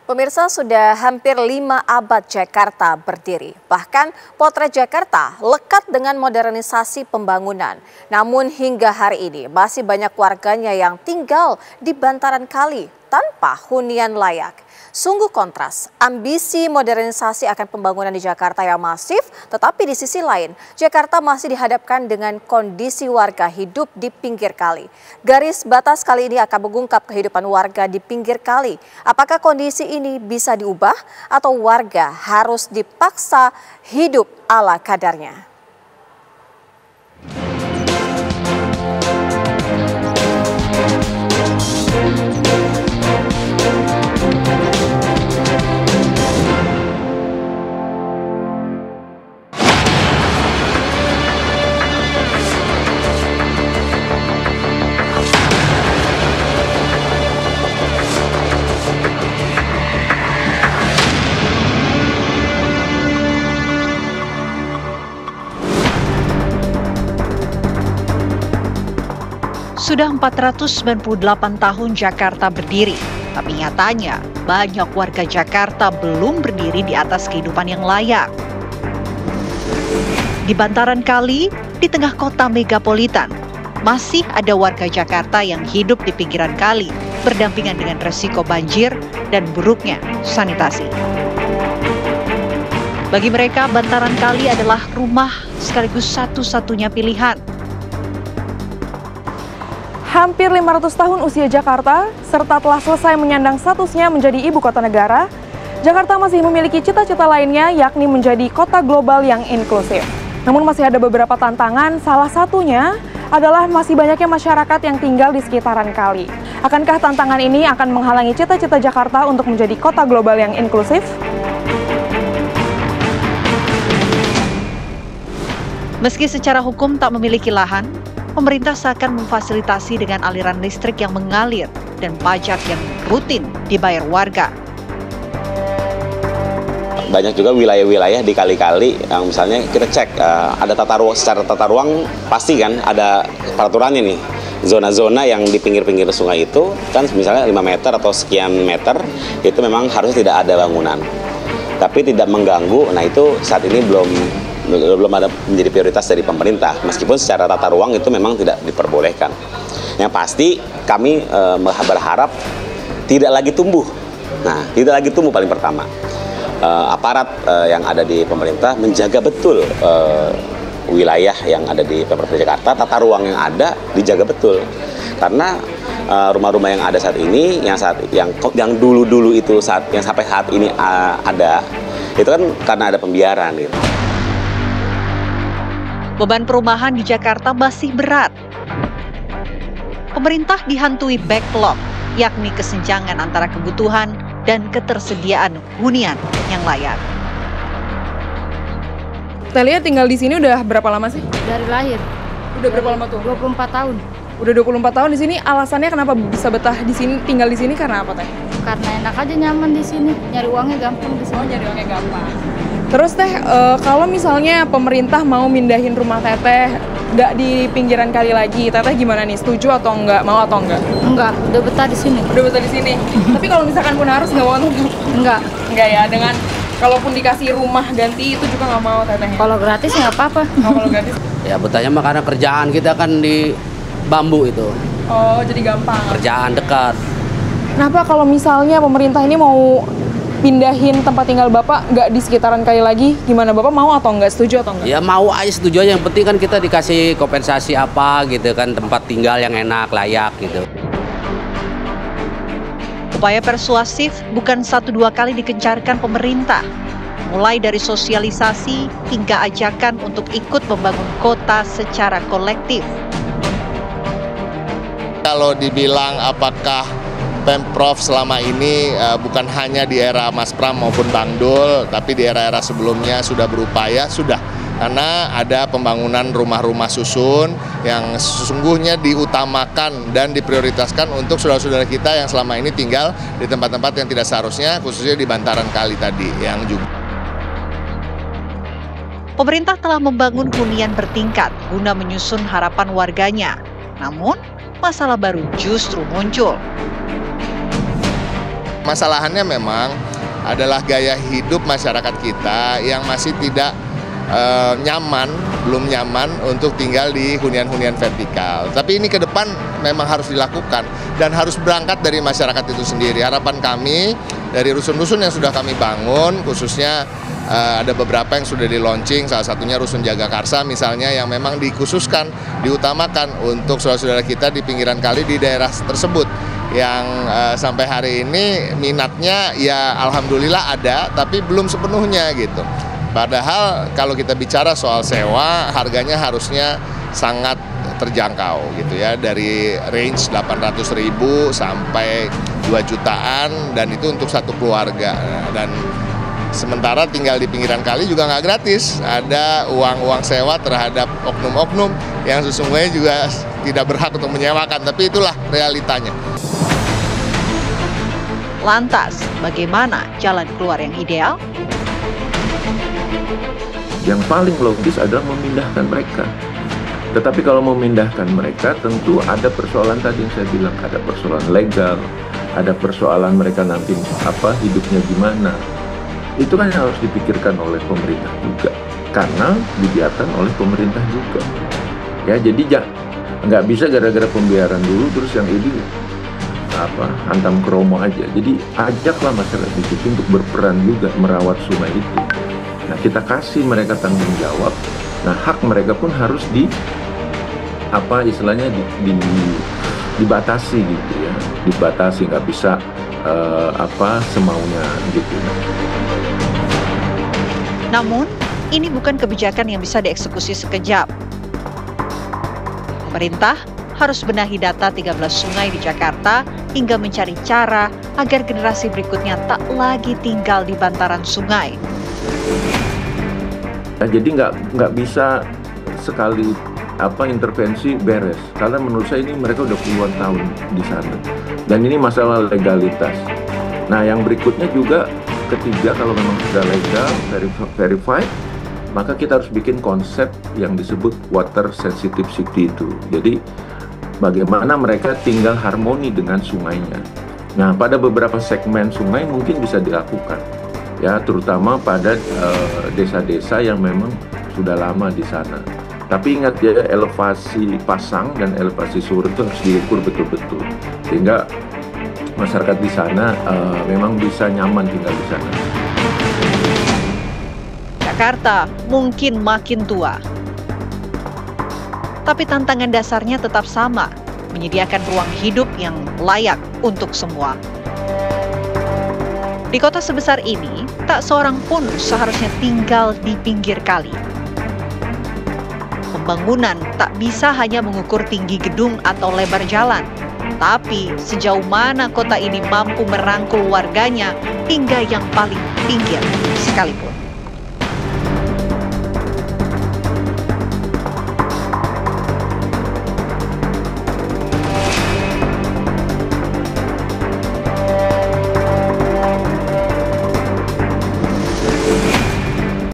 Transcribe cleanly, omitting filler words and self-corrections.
Pemirsa, sudah hampir 5 abad Jakarta berdiri. Bahkan potret Jakarta lekat dengan modernisasi pembangunan. Namun hingga hari ini masih banyak warganya yang tinggal di bantaran kali tanpa hunian layak. Sungguh kontras, ambisi modernisasi akan pembangunan di Jakarta yang masif, tetapi di sisi lain, Jakarta masih dihadapkan dengan kondisi warga hidup di pinggir kali. Garis batas kali ini akan mengungkap kehidupan warga di pinggir kali. Apakah kondisi ini bisa diubah atau warga harus dipaksa hidup ala kadarnya? Sudah 498 tahun Jakarta berdiri, tapi nyatanya banyak warga Jakarta belum berdiri di atas kehidupan yang layak. Di bantaran kali, di tengah kota megapolitan, masih ada warga Jakarta yang hidup di pinggiran kali, berdampingan dengan resiko banjir dan buruknya sanitasi. Bagi mereka, bantaran kali adalah rumah sekaligus satu-satunya pilihan. Hampir 500 tahun usia Jakarta, serta telah selesai menyandang statusnya menjadi ibu kota negara, Jakarta masih memiliki cita-cita lainnya, yakni menjadi kota global yang inklusif. Namun masih ada beberapa tantangan, salah satunya adalah masih banyaknya masyarakat yang tinggal di sekitaran kali. Akankah tantangan ini akan menghalangi cita-cita Jakarta untuk menjadi kota global yang inklusif? Meski secara hukum tak memiliki lahan, pemerintah seakan memfasilitasi dengan aliran listrik yang mengalir dan pajak yang rutin dibayar warga. Banyak juga wilayah-wilayah di kali-kali yang misalnya kita cek ada tata ruang, secara tata ruang pasti kan ada peraturannya nih. Zona-zona yang di pinggir-pinggir sungai itu kan misalnya 5 meter atau sekian meter itu memang harusnya tidak ada bangunan. Tapi tidak mengganggu, nah itu saat ini belum ada menjadi prioritas dari pemerintah, meskipun secara tata ruang itu memang tidak diperbolehkan. Yang pasti kami berharap tidak lagi tumbuh. Nah, tidak lagi tumbuh paling pertama. Aparat yang ada di pemerintah menjaga betul wilayah yang ada di Pemprov Jakarta, tata ruang yang ada dijaga betul. Karena rumah-rumah yang ada saat ini, yang dulu-dulu itu yang sampai saat ini ada, itu kan karena ada pembiaran gitu. Beban perumahan di Jakarta masih berat. Pemerintah dihantui backlog, yakni kesenjangan antara kebutuhan dan ketersediaan hunian yang layak. Telia tinggal di sini udah berapa lama sih? Dari lahir. Udah berapa lama tuh? 24 tahun. Udah 24 tahun di sini. Alasannya kenapa bisa betah di sini, tinggal di sini karena apa, Teh? Karena enak aja, nyaman di sini. Nyari uangnya gampang di sini. Oh, nyari uangnya gampang. Terus Teh, kalau misalnya pemerintah mau mindahin rumah Teteh nggak di pinggiran kali lagi, Teteh gimana nih? Setuju atau enggak? Mau atau enggak? Enggak, udah betah di sini. Udah betah di sini. Tapi kalau misalkan pun harus nggak mau tuh? Enggak. Enggak ya, dengan kalaupun dikasih rumah ganti itu juga nggak mau Teteh. Kalau gratis nggak apa-apa. Oh, kalau gratis? Ya betahnya mah karena kerjaan kita kan di bambu itu. Oh, jadi gampang. Kerjaan dekat. Kenapa kalau misalnya pemerintah ini mau pindahin tempat tinggal Bapak nggak di sekitaran kali lagi, gimana Bapak mau atau nggak, setuju atau nggak? Ya mau aja, setuju aja, yang penting kan kita dikasih kompensasi apa gitu kan, tempat tinggal yang enak, layak gitu. Upaya persuasif bukan 1-2 kali dikencarkan pemerintah, mulai dari sosialisasi hingga ajakan untuk ikut membangun kota secara kolektif. Kalau dibilang apakah Pemprov selama ini bukan hanya di era Mas Pram maupun Bang Dul, tapi di era-era sebelumnya sudah berupaya, sudah. Karena ada pembangunan rumah-rumah susun yang sesungguhnya diutamakan dan diprioritaskan untuk saudara-saudara kita yang selama ini tinggal di tempat-tempat yang tidak seharusnya, khususnya di bantaran kali tadi yang juga. Pemerintah telah membangun hunian bertingkat guna menyusun harapan warganya. Namun, masalah baru justru muncul. Masalahannya memang adalah gaya hidup masyarakat kita yang masih tidak belum nyaman untuk tinggal di hunian-hunian vertikal. Tapi ini ke depan memang harus dilakukan dan harus berangkat dari masyarakat itu sendiri. Harapan kami dari rusun-rusun yang sudah kami bangun, khususnya ada beberapa yang sudah di-launching, salah satunya Rusun Jagakarsa misalnya, yang memang dikhususkan, diutamakan untuk saudara-saudara kita di pinggiran kali di daerah tersebut. Yang sampai hari ini minatnya ya alhamdulillah ada, tapi belum sepenuhnya gitu. Padahal kalau kita bicara soal sewa, harganya harusnya sangat terjangkau gitu ya, dari range 800.000 sampai 2 jutaan, dan itu untuk satu keluarga. Dan sementara tinggal di pinggiran kali juga nggak gratis, ada uang-uang sewa terhadap oknum-oknum yang sesungguhnya juga tidak berhak untuk menyewakan, tapi itulah realitanya. Lantas, bagaimana jalan keluar yang ideal? Yang paling logis adalah memindahkan mereka. Tetapi kalau memindahkan mereka tentu ada persoalan tadi yang saya bilang, ada persoalan legal, ada persoalan mereka nanti hidupnya gimana. Itu kan yang harus dipikirkan oleh pemerintah juga, karena dibiarkan oleh pemerintah juga. Ya, jadi nggak bisa gara-gara pembiaran dulu terus yang ini hantam kromo aja. Jadi ajaklah masyarakat di situ untuk berperan juga merawat sungai itu. Nah, kita kasih mereka tanggung jawab. Nah, hak mereka pun harus dibatasi gitu ya. Dibatasi, nggak bisa semaunya gitu. Namun, ini bukan kebijakan yang bisa dieksekusi sekejap. Pemerintah harus benahi data 13 sungai di Jakarta hingga mencari cara agar generasi berikutnya tak lagi tinggal di bantaran sungai. Nah, jadi nggak bisa sekali intervensi beres, karena menurut saya ini mereka udah puluhan tahun di sana, dan ini masalah legalitas. Nah, yang berikutnya juga ketiga, kalau memang sudah legal, verified, maka kita harus bikin konsep yang disebut water sensitive city itu. Jadi bagaimana mereka tinggal harmoni dengan sungainya. Nah, pada beberapa segmen sungai mungkin bisa dilakukan, ya, terutama pada desa-desa yang memang sudah lama di sana. Tapi ingat ya, elevasi pasang dan elevasi surut itu harus diukur betul-betul, sehingga masyarakat di sana memang bisa nyaman tinggal di sana. Jakarta mungkin makin tua, tapi tantangan dasarnya tetap sama, menyediakan ruang hidup yang layak untuk semua. Di kota sebesar ini, tak seorang pun seharusnya tinggal di pinggir kali. Pembangunan tak bisa hanya mengukur tinggi gedung atau lebar jalan, tapi sejauh mana kota ini mampu merangkul warganya hingga yang paling pinggir sekalipun.